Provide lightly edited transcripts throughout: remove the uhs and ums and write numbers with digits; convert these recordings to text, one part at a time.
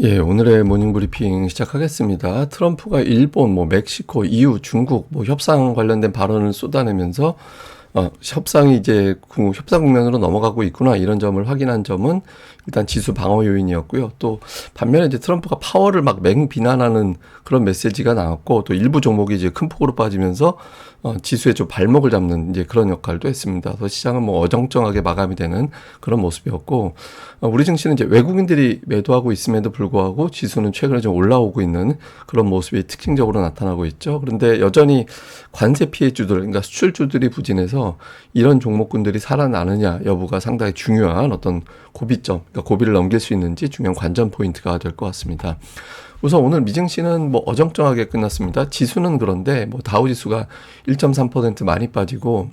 예, 오늘의 모닝 브리핑 시작하겠습니다. 트럼프가 일본, 멕시코, EU, 중국, 협상 관련된 발언을 쏟아내면서, 협상이 이제 협상 국면으로 넘어가고 있구나, 이런 점을 확인한 점은 일단 지수 방어 요인이었고요. 또, 반면에 이제 트럼프가 파월을 막 맹비난하는 그런 메시지가 나왔고, 또 일부 종목이 이제 큰 폭으로 빠지면서, 지수에 좀 발목을 잡는 이제 그런 역할도 했습니다. 그래서 시장은 어정쩡하게 마감이 되는 그런 모습이었고, 우리 증시는 이제 외국인들이 매도하고 있음에도 불구하고 지수는 최근에 좀 올라오고 있는 그런 모습이 특징적으로 나타나고 있죠. 그런데 여전히 관세 피해주들, 그러니까 수출주들이 부진해서 이런 종목군들이 살아나느냐 여부가 상당히 중요한 어떤 고비점, 그러니까 고비를 넘길 수 있는지 중요한 관전 포인트가 될 것 같습니다. 우선 오늘 미증시는 어정쩡하게 끝났습니다. 지수는 그런데 다우지수가 1.3% 많이 빠지고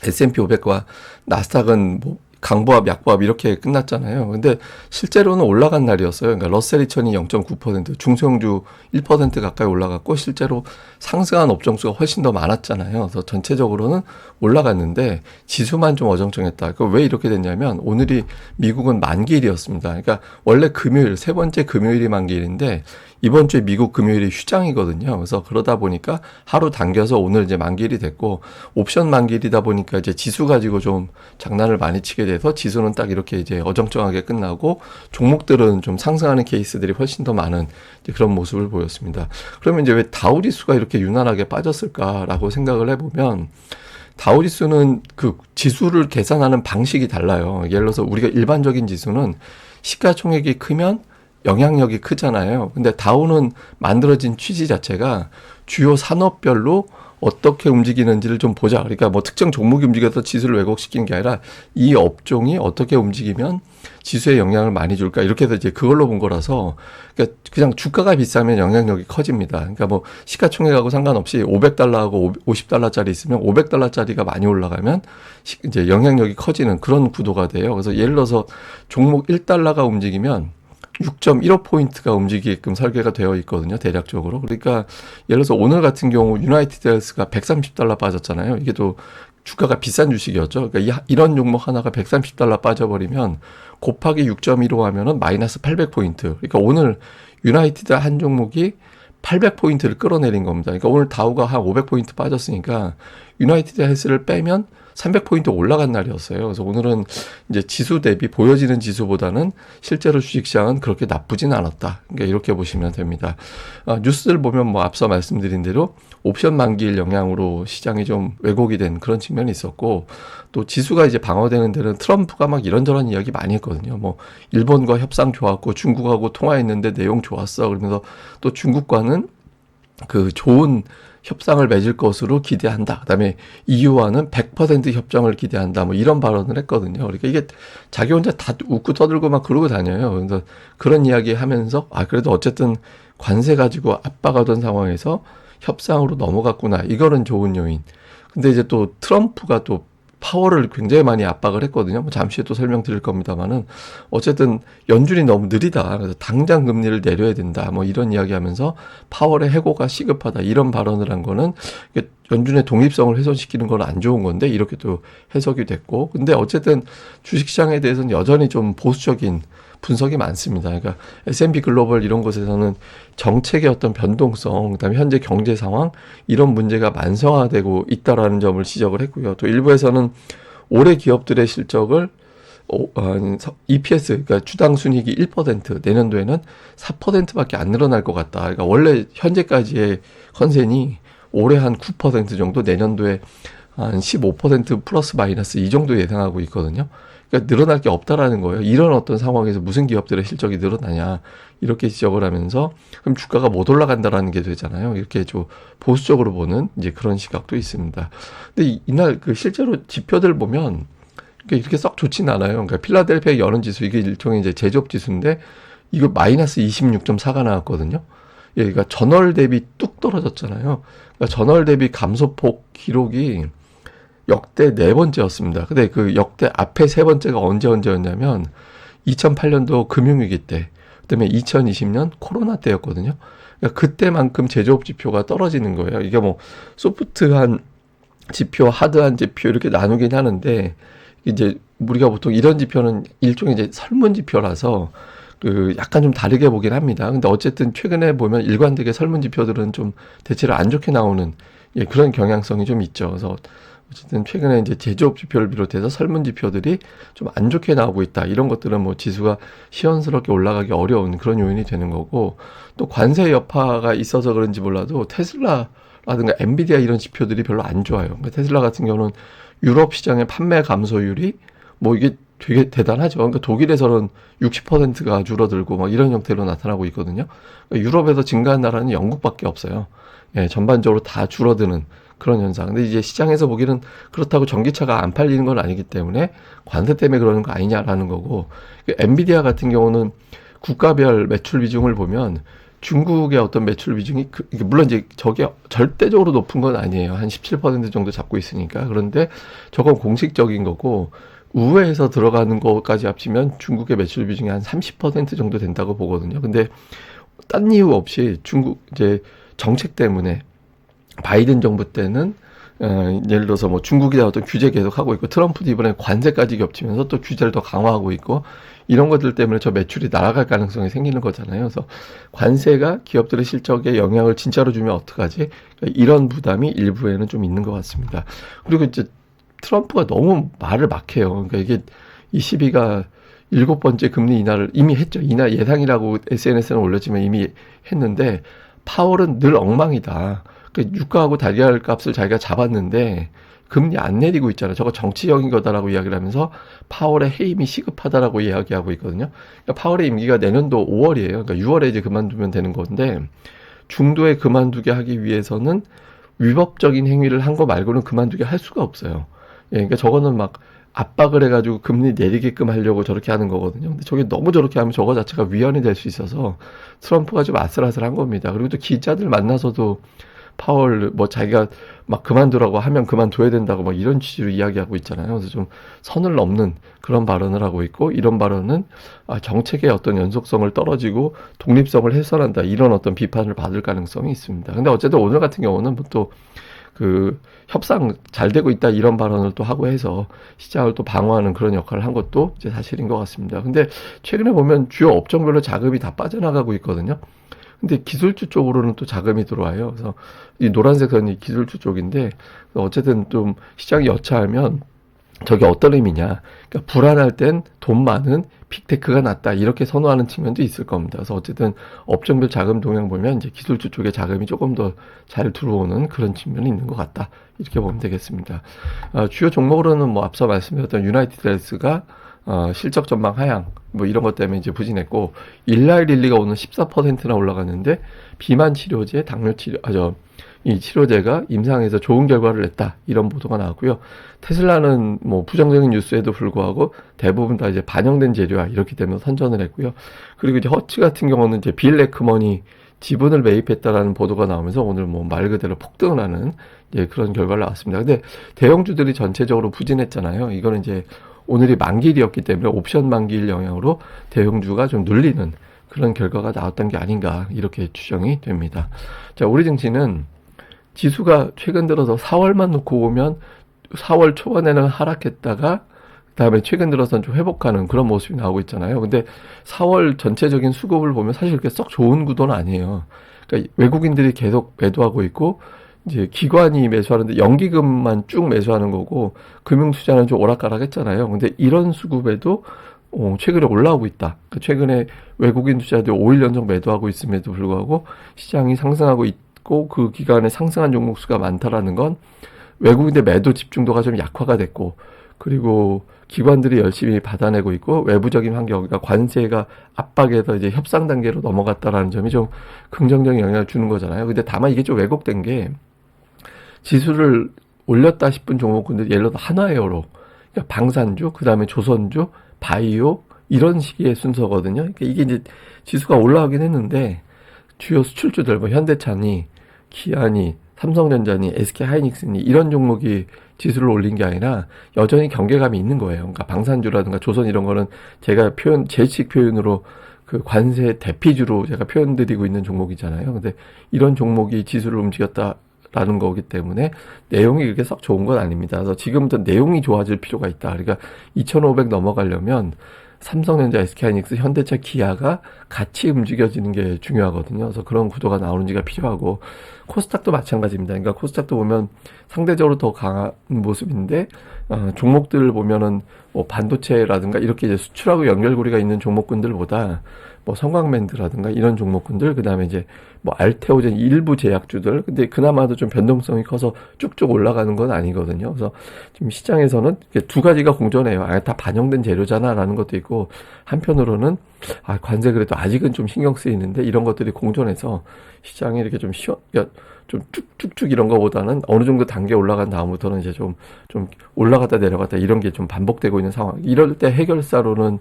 S&P 500과 나스닥은 강보합, 약보합 이렇게 끝났잖아요. 근데 실제로는 올라간 날이었어요. 그러니까 러셀 2000이 0.9%, 중소형주 1% 가까이 올라갔고 실제로 상승한 업종수가 훨씬 더 많았잖아요. 그래서 전체적으로는 올라갔는데 지수만 좀 어정쩡했다. 왜 이렇게 됐냐면 오늘이 미국은 만기일이었습니다. 그러니까 원래 금요일, 세 번째 금요일이 만기일인데 이번 주에 미국 금요일이 휴장이거든요. 그래서 그러다 보니까 하루 당겨서 오늘 이제 만기일이 됐고 옵션 만기일이다 보니까 이제 지수 가지고 좀 장난을 많이 치게 돼서 지수는 딱 이렇게 이제 어정쩡하게 끝나고 종목들은 좀 상승하는 케이스들이 훨씬 더 많은 이제 그런 모습을 보였습니다. 그러면 이제 왜 다우지수가 이렇게 유난하게 빠졌을까라고 생각을 해보면 다우지수는 그 지수를 계산하는 방식이 달라요. 예를 들어서 우리가 일반적인 지수는 시가총액이 크면 영향력이 크잖아요. 근데 다우는 만들어진 취지 자체가 주요 산업별로 어떻게 움직이는지를 좀 보자. 그러니까 특정 종목이 움직여서 지수를 왜곡시키는 게 아니라 이 업종이 어떻게 움직이면 지수에 영향을 많이 줄까. 이렇게 해서 이제 그걸로 본 거라서 그러니까 그냥 주가가 비싸면 영향력이 커집니다. 그러니까 시가총액하고 상관없이 $500하고 $50짜리 있으면 $500짜리가 많이 올라가면 이제 영향력이 커지는 그런 구도가 돼요. 그래서 예를 들어서 종목 $1가 움직이면 6.15포인트가 움직이게끔 설계가 되어 있거든요. 대략적으로. 그러니까 예를 들어서 오늘 같은 경우 유나이티드 헬스가 $130 빠졌잖아요. 이게 또 주가가 비싼 주식이었죠. 그러니까 이런 종목 하나가 $130 빠져버리면 곱하기 6.15 하면은 마이너스 800포인트. 그러니까 오늘 유나이티드 한 종목이 800포인트를 끌어내린 겁니다. 그러니까 오늘 다우가 한 500포인트 빠졌으니까 유나이티드 헬스를 빼면 300포인트 올라간 날이었어요. 그래서 오늘은 이제 지수 대비 보여지는 지수보다는 실제로 주식시장은 그렇게 나쁘진 않았다. 그러니까 이렇게 보시면 됩니다. 뉴스를 보면 앞서 말씀드린 대로 옵션 만기일 영향으로 시장이 좀 왜곡이 된 그런 측면이 있었고 또 지수가 이제 방어되는 데는 트럼프가 막 이런저런 이야기 많이 했거든요. 일본과 협상 좋았고 중국하고 통화했는데 내용 좋았어. 그러면서 또 중국과는 그 좋은 협상을 맺을 것으로 기대한다. 그다음에 EU와는 100% 협정을 기대한다. 이런 발언을 했거든요. 그러니까 이게 자기 혼자 다 웃고 떠들고 막 그러고 다녀요. 그래서 그런 이야기 하면서 그래도 어쨌든 관세 가지고 압박하던 상황에서 협상으로 넘어갔구나. 이거는 좋은 요인. 근데 이제 또 트럼프가 또 파월을 굉장히 많이 압박을 했거든요. 잠시 후에 또 설명드릴 겁니다만은 어쨌든 연준이 너무 느리다. 그래서 당장 금리를 내려야 된다. 이런 이야기하면서 파월의 해고가 시급하다. 이런 발언을 한 거는 연준의 독립성을 훼손시키는 건 안 좋은 건데 이렇게 또 해석이 됐고, 근데 어쨌든 주식시장에 대해서는 여전히 좀 보수적인 분석이 많습니다. 그러니까 S&P 글로벌 이런 곳에서는 정책의 어떤 변동성, 그다음에 현재 경제 상황 이런 문제가 만성화되고 있다라는 점을 지적을 했고요. 또 일부에서는 올해 기업들의 실적을 EPS, 그러니까 주당 순이익이 1%, 내년도에는 4%밖에 안 늘어날 것 같다. 그러니까 원래 현재까지의 컨센이 올해 한 9% 정도, 내년도에 한 15% 플러스 마이너스 이 정도 예상하고 있거든요. 그러니까 늘어날 게 없다라는 거예요. 이런 어떤 상황에서 무슨 기업들의 실적이 늘어나냐 이렇게 지적을 하면서 그럼 주가가 못 올라간다라는 게 되잖아요. 이렇게 좀 보수적으로 보는 이제 그런 시각도 있습니다. 근데 이날 그 실제로 지표들 보면 이렇게 썩 좋진 않아요. 그러니까 필라델피아 여론지수 이게 일종의 이제 제조업 지수인데 이거 마이너스 26.4가 나왔거든요. 예, 그러니까 전월 대비 뚝 떨어졌잖아요. 그러니까 전월 대비 감소폭 기록이 역대 네 번째였습니다. 근데 그 역대 앞에 세 번째가 언제였냐면 2008년도 금융위기 때, 그다음에 2020년 코로나 때였거든요. 그러니까 그때만큼 제조업 지표가 떨어지는 거예요. 이게 소프트한 지표, 하드한 지표 이렇게 나누긴 하는데 이제 우리가 보통 이런 지표는 일종의 이제 설문 지표라서 그 약간 좀 다르게 보긴 합니다. 근데 어쨌든 최근에 보면 일관되게 설문지표들은 좀 대체로 안 좋게 나오는 예, 그런 경향성이 좀 있죠. 그래서 어쨌든 최근에 이제 제조업 지표를 비롯해서 설문지표들이 좀 안 좋게 나오고 있다. 이런 것들은 뭐 지수가 시원스럽게 올라가기 어려운 그런 요인이 되는 거고, 또 관세 여파가 있어서 그런지 몰라도 테슬라라든가 엔비디아 이런 지표들이 별로 안 좋아요. 그러니까 테슬라 같은 경우는 유럽 시장의 판매 감소율이 뭐 이게 되게 대단하죠. 그러니까 독일에서는 60%가 줄어들고 막 이런 형태로 나타나고 있거든요. 그러니까 유럽에서 증가한 나라는 영국밖에 없어요. 예, 전반적으로 다 줄어드는 그런 현상. 근데 이제 시장에서 보기는 그렇다고 전기차가 안 팔리는 건 아니기 때문에 관세 때문에 그러는 거 아니냐라는 거고, 엔비디아 같은 경우는 국가별 매출 비중을 보면 중국의 어떤 매출 비중이 이게 물론 이제 저게 절대적으로 높은 건 아니에요. 한 17% 정도 잡고 있으니까. 그런데 저건 공식적인 거고, 우회해서 들어가는 것까지 합치면 중국의 매출 비중이 한 30% 정도 된다고 보거든요. 근데 딴 이유 없이 중국 이제 정책 때문에 바이든 정부 때는 예를 들어서 뭐 중국이 어떤 규제 계속 하고 있고, 트럼프도 이번에 관세까지 겹치면서 또 규제를 더 강화하고 있고, 이런 것들 때문에 저 매출이 날아갈 가능성이 생기는 거잖아요. 그래서 관세가 기업들의 실적에 영향을 진짜로 주면 어떡하지? 그러니까 이런 부담이 일부에는 좀 있는 것 같습니다. 그리고 이제 트럼프가 너무 말을 막 해요. 그러니까 이게 이 시비가 7번째 금리 인하를 이미 했죠. 인하 예상이라고 SNS에는 올렸지만 이미 했는데, 파월은 늘 엉망이다. 그러니까 유가하고 달걀 값을 자기가 잡았는데 금리 안 내리고 있잖아요. 저거 정치적인 거다라고 이야기를 하면서 파월의 해임이 시급하다라고 이야기하고 있거든요. 그러니까 파월의 임기가 내년도 5월이에요. 그러니까 6월에 이제 그만두면 되는 건데, 중도에 그만두게 하기 위해서는 위법적인 행위를 한 거 말고는 그만두게 할 수가 없어요. 예, 그러니까 저거는 막 압박을 해가지고 금리 내리게끔 하려고 저렇게 하는 거거든요. 근데 저게 너무 저렇게 하면 저거 자체가 위헌이 될 수 있어서 트럼프가 좀 아슬아슬한 겁니다. 그리고 또 기자들 만나서도 파월 뭐 자기가 막 그만두라고 하면 그만둬야 된다고 막 이런 취지로 이야기하고 있잖아요. 그래서 좀 선을 넘는 그런 발언을 하고 있고, 이런 발언은 정책의 어떤 연속성을 떨어지고 독립성을 훼손한다, 이런 어떤 비판을 받을 가능성이 있습니다. 근데 어쨌든 오늘 같은 경우는 또 그 협상 잘 되고 있다 이런 발언을 또 하고 해서 시장을 또 방어하는 그런 역할을 한 것도 이제 사실인 것 같습니다. 근데 최근에 보면 주요 업종별로 자금이 다 빠져나가고 있거든요. 근데 기술주 쪽으로는 또 자금이 들어와요. 그래서 이 노란색 선이 기술주 쪽인데, 어쨌든 좀 시장이 여차하면 저게 어떤 의미냐. 그러니까 불안할 땐 돈 많은 빅테크가 낫다, 이렇게 선호하는 측면도 있을 겁니다. 그래서 어쨌든 업종별 자금 동향 보면 이제 기술주 쪽에 자금이 조금 더 잘 들어오는 그런 측면이 있는 것 같다, 이렇게 보면 되겠습니다. 주요 종목으로는 뭐 앞서 말씀드렸던 유나이티드 헬스가 실적 전망 하향 뭐 이런 것 때문에 이제 부진했고, 일라이릴리가 오늘 14%나 올라갔는데 비만 치료제, 당뇨 치료, 이 치료제가 임상에서 좋은 결과를 냈다, 이런 보도가 나왔고요. 테슬라는 뭐 부정적인 뉴스에도 불구하고 대부분 다 이제 반영된 재료야, 이렇기 때문에 선전을 했고요. 그리고 이제 허츠 같은 경우는 이제 빌 레크먼이 지분을 매입했다라는 보도가 나오면서 오늘 뭐 말 그대로 폭등을 하는 이제 그런 결과를 나왔습니다. 근데 대형주들이 전체적으로 부진했잖아요. 이거는 이제 오늘이 만기일이었기 때문에 옵션 만기일 영향으로 대형주가 좀 눌리는 그런 결과가 나왔던 게 아닌가, 이렇게 추정이 됩니다. 자, 우리 증시는 지수가 최근 들어서 4월만 놓고 보면 4월 초반에는 하락했다가 그다음에 최근 들어서는 좀 회복하는 그런 모습이 나오고 있잖아요. 근데 4월 전체적인 수급을 보면 사실 그렇게 썩 좋은 구도는 아니에요. 그러니까 외국인들이 계속 매도하고 있고, 이제 기관이 매수하는데 연기금만 쭉 매수하는 거고, 금융투자는 좀 오락가락 했잖아요. 근데 이런 수급에도 최근에 올라오고 있다. 그러니까 최근에 외국인 투자들 5일 연속 매도하고 있음에도 불구하고 시장이 상승하고 있고, 그 기간에 상승한 종목 수가 많다라는 건 외국인들 매도 집중도가 좀 약화가 됐고, 그리고 기관들이 열심히 받아내고 있고, 외부적인 환경, 그러니까 관세가 압박에서 이제 협상 단계로 넘어갔다라는 점이 좀 긍정적인 영향을 주는 거잖아요. 근데 다만 이게 좀 왜곡된 게, 지수를 올렸다 싶은 종목군들, 예를 들어 한화에어로, 그러니까 방산주, 그 다음에 조선주, 바이오, 이런 식의 순서거든요. 그러니까 이게 이제 지수가 올라가긴 했는데, 주요 수출주들, 뭐 현대차니, 기아니, 삼성전자니, SK하이닉스니, 이런 종목이 지수를 올린 게 아니라 여전히 경계감이 있는 거예요. 그러니까 방산주라든가 조선 이런 거는 제가 제식 표현으로 그 관세 대피주로 제가 표현드리고 있는 종목이잖아요. 근데 이런 종목이 지수를 움직였다라는 거기 때문에 내용이 그렇게 썩 좋은 건 아닙니다. 그래서 지금부터 내용이 좋아질 필요가 있다. 그러니까 2,500 넘어가려면 삼성전자, SK하이닉스, 현대차, 기아가 같이 움직여지는 게 중요하거든요. 그래서 그런 구도가 나오는지가 필요하고, 코스닥도 마찬가지입니다. 그러니까 코스닥도 보면 상대적으로 더 강한 모습인데, 종목들 보면은 뭐 반도체라든가 이렇게 이제 수출하고 연결고리가 있는 종목군들보다 뭐 성광밴드라든가 이런 종목군들, 그 다음에 이제 뭐 알테오젠 일부 제약주들, 근데 그나마도 좀 변동성이 커서 쭉쭉 올라가는 건 아니거든요. 그래서 지금 시장에서는 두 가지가 공존해요. 다 반영된 재료잖아라는 것도 있고, 한편으로는 관세 그래도 아직은 좀 신경 쓰이는데 이런 것들이 공존해서 시장이 이렇게 좀 좀 쭉쭉쭉 이런 거보다는 어느 정도 단계 올라간 다음부터는 이제 좀 올라갔다 내려갔다 이런 게 좀 반복되고 있는 상황. 이럴 때 해결사로는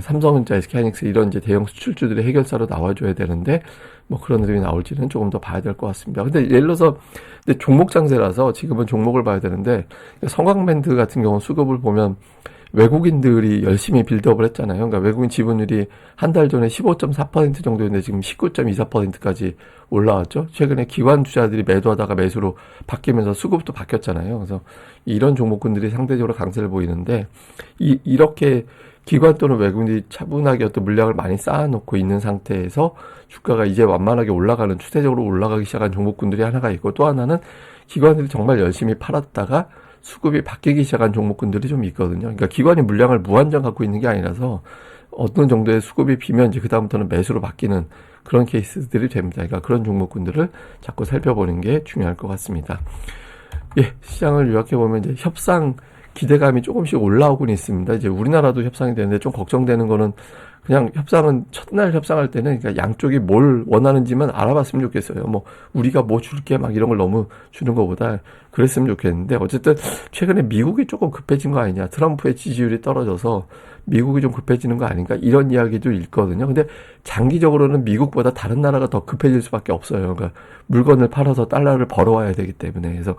삼성전자, SK하이닉스 이런 이제 대형 수출주들의 해결사로 나와줘야 되는데, 뭐 그런 흐름이 나올지는 조금 더 봐야 될 것 같습니다. 근데 예를 들어서, 근데 종목 장세라서 지금은 종목을 봐야 되는데, 성광밴드 같은 경우 수급을 보면 외국인들이 열심히 빌드업을 했잖아요. 그러니까 외국인 지분율이 한 달 전에 15.4% 정도였는데 지금 19.24%까지 올라왔죠. 최근에 기관 투자들이 매도하다가 매수로 바뀌면서 수급도 바뀌었잖아요. 그래서 이런 종목군들이 상대적으로 강세를 보이는데, 이렇게 기관 또는 외국인이 차분하게 어떤 물량을 많이 쌓아놓고 있는 상태에서 주가가 이제 완만하게 올라가는, 추세적으로 올라가기 시작한 종목군들이 하나가 있고, 또 하나는 기관들이 정말 열심히 팔았다가 수급이 바뀌기 시작한 종목군들이 좀 있거든요. 그러니까 기관이 물량을 무한정 갖고 있는 게 아니라서 어떤 정도의 수급이 비면 이제 그다음부터는 매수로 바뀌는 그런 케이스들이 됩니다. 그러니까 그런 종목군들을 자꾸 살펴보는 게 중요할 것 같습니다. 예, 시장을 요약해보면 이제 협상 기대감이 조금씩 올라오곤 있습니다. 이제 우리나라도 협상이 되는데 좀 걱정되는 거는, 그냥 협상은 첫날 협상할 때는 그러니까 양쪽이 뭘 원하는지만 알아봤으면 좋겠어요. 뭐 우리가 뭐 줄게 막 이런 걸 너무 주는 것보다 그랬으면 좋겠는데, 어쨌든 최근에 미국이 조금 급해진 거 아니냐, 트럼프의 지지율이 떨어져서 미국이 좀 급해지는 거 아닌가, 이런 이야기도 있거든요. 근데 장기적으로는 미국보다 다른 나라가 더 급해질 수밖에 없어요. 그러니까 물건을 팔아서 달러를 벌어와야 되기 때문에. 그래서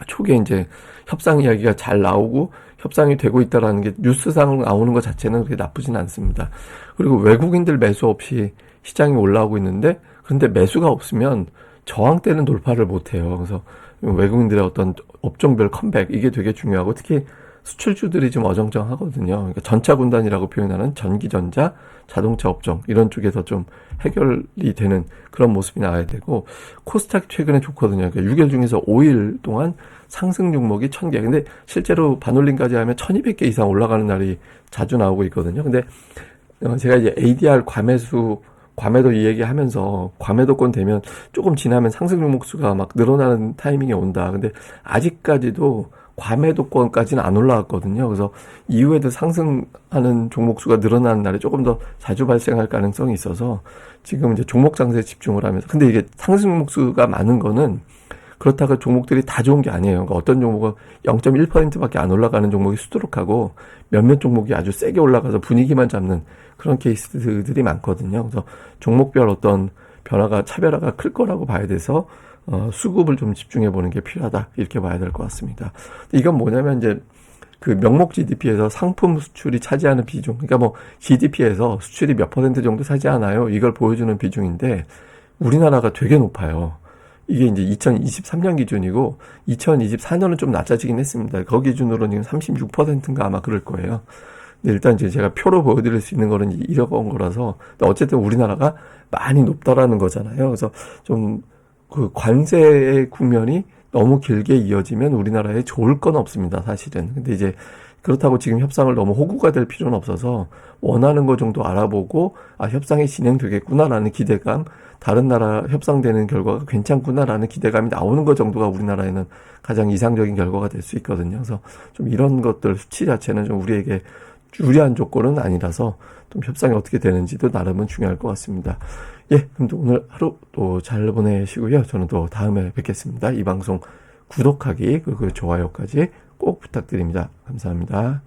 초기에 이제 협상 이야기가 잘 나오고 협상이 되고 있다라는 게 뉴스상으로 나오는 것 자체는 그렇게 나쁘진 않습니다. 그리고 외국인들 매수 없이 시장이 올라오고 있는데, 그런데 매수가 없으면 저항대는 돌파를 못해요. 그래서 외국인들의 어떤 업종별 컴백, 이게 되게 중요하고, 특히 수출주들이 좀 어정쩡하거든요. 그러니까 전차군단이라고 표현하는 전기전자, 자동차 업종 이런 쪽에서 좀 해결이 되는 그런 모습이 나와야 되고, 코스닥 최근에 좋거든요. 그러니까 6일 중에서 5일 동안 상승 종목이 1000개. 근데 실제로 반올림까지 하면 1200개 이상 올라가는 날이 자주 나오고 있거든요. 근데 제가 이제 ADR 과매도 이 얘기하면서, 과매도권 되면 조금 지나면 상승 종목 수가 막 늘어나는 타이밍이 온다. 근데 아직까지도 과매도권까지는 안 올라왔거든요. 그래서 이후에도 상승하는 종목 수가 늘어나는 날에 조금 더 자주 발생할 가능성이 있어서 지금 이제 종목 장세에 집중을 하면서, 근데 이게 상승 종목 수가 많은 거는 그렇다고 종목들이 다 좋은 게 아니에요. 그러니까 어떤 종목은 0.1%밖에 안 올라가는 종목이 수두룩하고, 몇몇 종목이 아주 세게 올라가서 분위기만 잡는 그런 케이스들이 많거든요. 그래서 종목별 어떤 변화가, 차별화가 클 거라고 봐야 돼서 수급을 좀 집중해 보는 게 필요하다, 이렇게 봐야 될 것 같습니다. 이건 뭐냐면 이제 그 명목 GDP에서 상품 수출이 차지하는 비중, 그러니까 뭐 GDP에서 수출이 몇 퍼센트 정도 차지하나요? 이걸 보여주는 비중인데, 우리나라가 되게 높아요. 이게 이제 2023년 기준이고 2024년은 좀 낮아지긴 했습니다. 그 기준으로는 지금 36%인가 아마 그럴 거예요. 근데 일단 이제 제가 표로 보여드릴 수 있는 거는 이런 거라서, 어쨌든 우리나라가 많이 높다라는 거잖아요. 그래서 좀 그 관세의 국면이 너무 길게 이어지면 우리나라에 좋을 건 없습니다, 사실은. 근데 이제 그렇다고 지금 협상을 너무 호구가 될 필요는 없어서 원하는 거 정도 알아보고, 협상이 진행되겠구나라는 기대감, 다른 나라 협상되는 결과가 괜찮구나라는 기대감이 나오는 것 정도가 우리나라에는 가장 이상적인 결과가 될 수 있거든요. 그래서 좀 이런 것들 수치 자체는 좀 우리에게 유리한 조건은 아니라서 좀 협상이 어떻게 되는지도 나름은 중요할 것 같습니다. 예, 그럼 또 오늘 하루 또 잘 보내시고요. 저는 또 다음에 뵙겠습니다. 이 방송 구독하기, 그리고 좋아요까지 꼭 부탁드립니다. 감사합니다.